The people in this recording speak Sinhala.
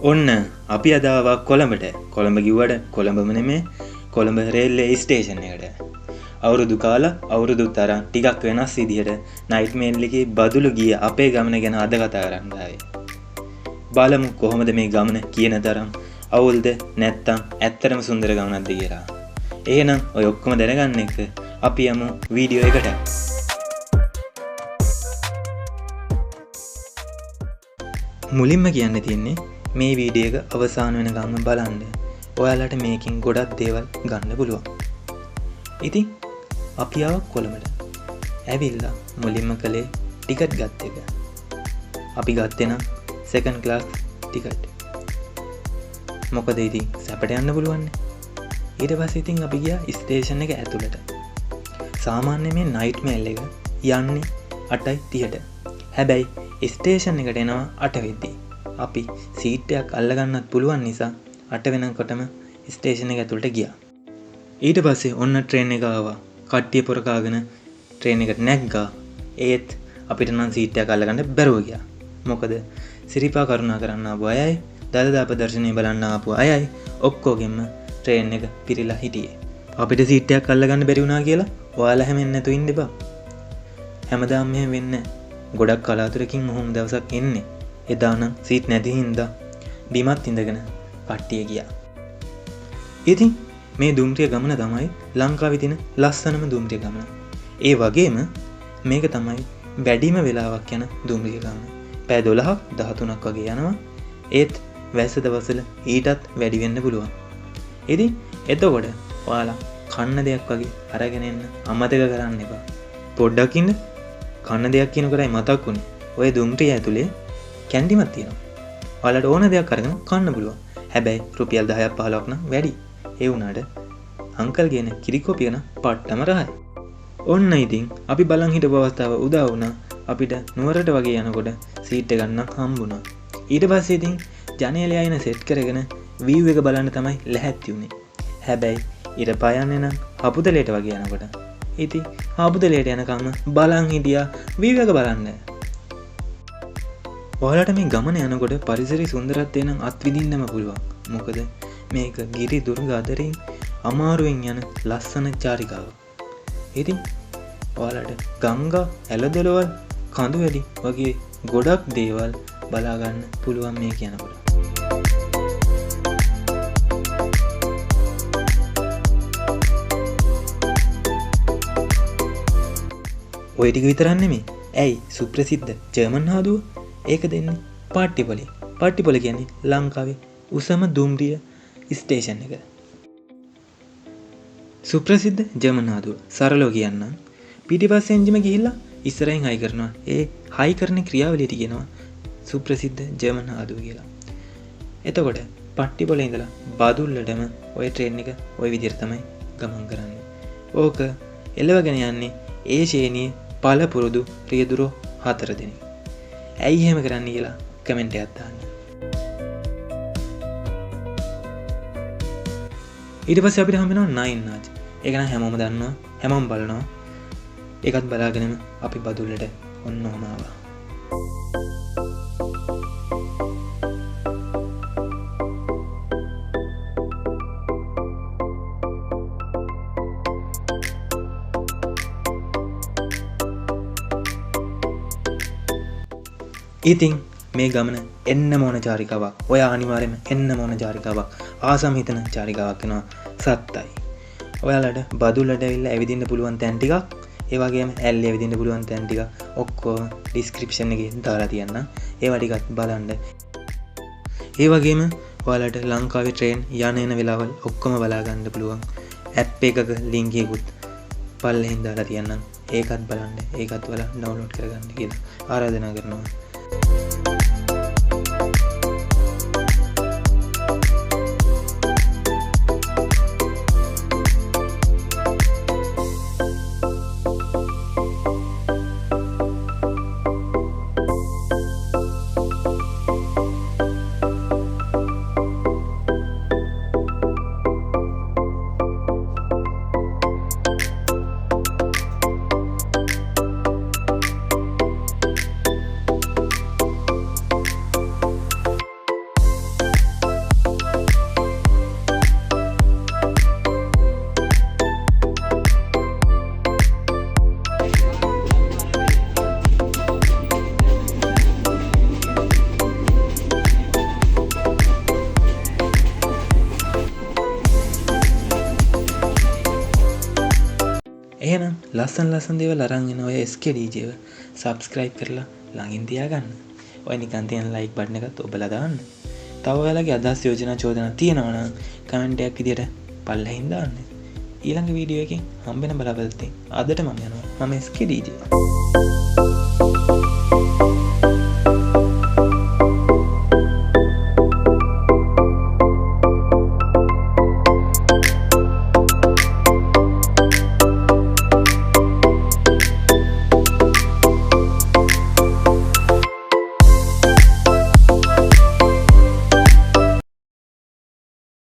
ඔන්න අපි අද ආවා කොළඹට. කොළඹ කිව්වට කොළඹම නෙමේ, කොළඹ රේල්වේ ස්ටේෂන් එකට. අවුරුදු කාලා අවුරුදු තරම් ටිකක් වෙනස් විදිහට නයිට් මේල් එකේ බදුලු ගිය අපේ ගමන ගැන අද කතා කරන්න ආවේ. බලමු කොහොමද මේ ගමන කියන තරම් අවුල්ද නැත්තම් ඇත්තටම සුන්දර ගමනක්ද කියලා. එහෙනම් ඔය ඔක්කොම දැනගන්න එක අපි යමු වීඩියෝ එකට. මුලින්ම කියන්න තියෙන්නේ මේ වීඩියෝ එක අවසාන වෙනකම්ම බලන්න. ඔයාලට මේකෙන් ගොඩක් දේවල් ගන්න පුළුවන්. ඉතින් අපි ආව කොළඹට. ඇවිල්ලා මුලින්ම කළේ ටිකට් ගත් එක. අපි ගත්තේ නම් සෙකන්ඩ් ක්ලාස් ටිකට්. මොකද ඉතින් සැපට යන්න පුළුවන්. ඊට පස්සේ ඉතින් අපි ගියා ස්ටේෂන් එක ඇතුළට. සාමාන්‍ය මේ නයිට් මේල් එක යන්නේ 8:30ට. හැබැයි ස්ටේෂන් එකට එනවා 8 වෙද්දී. අපි සීට් එකක් අල්ලගන්නත් පුළුවන් නිසා 8 වෙනකොටම ස්ටේෂන් එක ඇතුළට ගියා. ඊට පස්සේ ඔන්න ට්‍රේන් එක ආවා. කට්ටිය පොරකාගෙන ට්‍රේන් එකට නැග්ගා. ඒත් අපිට නම් සීට් එකක් අල්ලගන්න බැරුව ගියා. මොකද සිරිපා කරුණා කරන්න ආපු අයයි දළදා ප්‍රදර්ශනය බලන්න ආපු අයයි ඔක්කොගෙම ට්‍රේන් එක පිරීලා හිටියේ. අපිට සීට් එකක් අල්ලගන්න බැරි වුණා කියලා ඔයාලා හැමෙන්න නැතුව ඉන්න බා. හැමදාම මෙහෙම වෙන්නේ නැහැ. ගොඩක් කලාතුරකින් ඔහොම දවසක් එන්නේ. එදා නම් සීට් නැති හින්දා බිමත් ඉඳගෙන කට්ටිය ගියා. ඉතින් මේ දුම්රිය ගමන තමයි ලංකාවේ තියෙන ලස්සනම දුම්රිය ගමන. ඒ වගේම මේක තමයි වැඩිම වෙලාවක් යන දුම්රිය ගමන. පැය 12ක් 13ක් වගේ යනවා. ඒත් වැස්ස දවස්වල ඊටත් වැඩි වෙන්න පුළුවන්. ඉතින් එතකොට ඔයාලා කන්න දෙයක් වගේ අරගෙන එන්න අමතක කරන්න එපා. පොඩ්ඩක් ඉන්න. කන්න දෙයක් කියනකොටයි මතක් වුණේ. ඔය දුම්රිය ඇතුලේ කැන්ටිමක් තියෙනවා. ඔයාලට ඕන දෙයක් අරගෙන කන්න පුළුවන්. හැබැයි රුපියල් 10ක් 15ක් නම් වැඩි. ඒ වුණාට අංකල් කියන කිරිකෝපි ගැන පට්ටම රහයි. ඔන්න ඉතින් අපි බලන් හිටපු අවස්ථාව උදා වුණා. අපිට නුවරට වගේ යනකොට සීට් එක ගන්න හම්බුණා. ඊට පස්සේ ඉතින් ජනේලය අයින සෙට් කරගෙන වීව් එක බලන්න තමයි ලැහැත්ති උනේ. හැබැයි ඊට පයන්නේ නම් හපුතලයට වගේ යනකොට. ඉතින් හපුතලයට යනකම් බලන් හිටියා වීව් එක බලන්න. ඔයාලට මේ ගමන යනකොට පරිසරයේ සුන්දරත්වය නම් අත්විඳින්නම පුළුවන්. මොකද මේක ගිරි දුර්ග අතරින් අමාරුවෙන් යන ලස්සන චාරිකාවක්. ඉතින් ඔයාලට ගංගා ඇලදොලවල් කඳු වැඩි වගේ ගොඩක් දේවල් බලා ගන්න පුළුවන් මේ කියනකොට. ඔය ටික විතරක් නෙමෙයි. ඇයි සුප්‍රසිද්ධ ජර්මන් හාදුව ඒක දෙන්නේ පාට්ටිපොලේ. පාට්ටිපොල කියන්නේ ලංකාවේ උසම දුම්රිය ස්ටේෂන් එක. සුප්‍රසිද්ධ ජර්මන් හාදුව සරලව කියන්නම් පිටිපස්සේ එන්ජිම ගිහිල්ලා ඉස්සරහින් හයි කරනවා. ඒ හයි කරන ක්‍රියාවලියට කියනවා සුප්‍රසිද්ධ ජර්මන් හාදුව කියලා. එතකොට පට්ටිපොලේ ඉඳලා බදුල්ලටම ওই ට්‍රේන් එක ওই විදිහට තමයි ගමන් කරන්නේ. ඕක එළවගෙන යන්නේ ඒ ශ්‍රේණියේ පළපුරුදු රියදුරෝ 4 දෙනෙක්. ඇයි එහෙම කරන්නේ කියලා කමෙන්ට් එකක් දාන්න. ඊට පස්සේ අපිට හම්බ වෙනවා නයින් නාච්. ඒක නම් හැමෝම දන්නවා, හැමෝම බලනවා. ඒකත් බලාගෙනම අපි බදුල්ලට ඔන්න ඔහම ආවා. ඉතින් මේ ගමන එන්න ඕන චාරිකාවක්. ඔය අනිවාර්යයෙන්ම එන්න ඕන චාරිකාවක්. ආසම හිතන චාරිකාවක් වෙනවා සත්තයි. ඔයාලට බදුල්ලට ඇවිල්ලා ඇවිදින්න පුළුවන් තැන් ටිකක්, ඒ වගේම ඇල්ලේ ඇවිදින්න පුළුවන් තැන් ටික ඔක්කොම ඩිස්ක්‍රිප්ෂන් එකේ දාලා තියන්නම්. ඒවා ටිකත් බලන්න. ඒ වගේම ඔයාලට ලංකාවේ ට්‍රේන් යන එන වෙලාවල් ඔක්කොම බලා ගන්න පුළුවන්. ඇප් එකක ලින්ක් එකකුත් පල්ලෙහින් දාලා තියන්නම්. ඒකත් බලන්න. ඒකත් ඔයාලා ඩවුන්ලෝඩ් කරගන්න කියලා ආරාධනා කරනවා. ලස්සන් දේවල් අරන් එන ඔය SK DJ එක subscribe කරලා ළඟින් තියාගන්න. ඔය නිකන් තියෙන like button එකත් ඔබලා දාන්න. තව ඔයාලගේ අදහස් යෝජනා චෝදනා තියෙනවා නම් කමෙන්ට් එකක් විදියට පල්ලෙහින් දාන්න. ඊළඟ වීඩියෝ එකකින් හම්බෙන බලාපොරොත්තුෙන් අදට මම යනවා. මම SK DJ.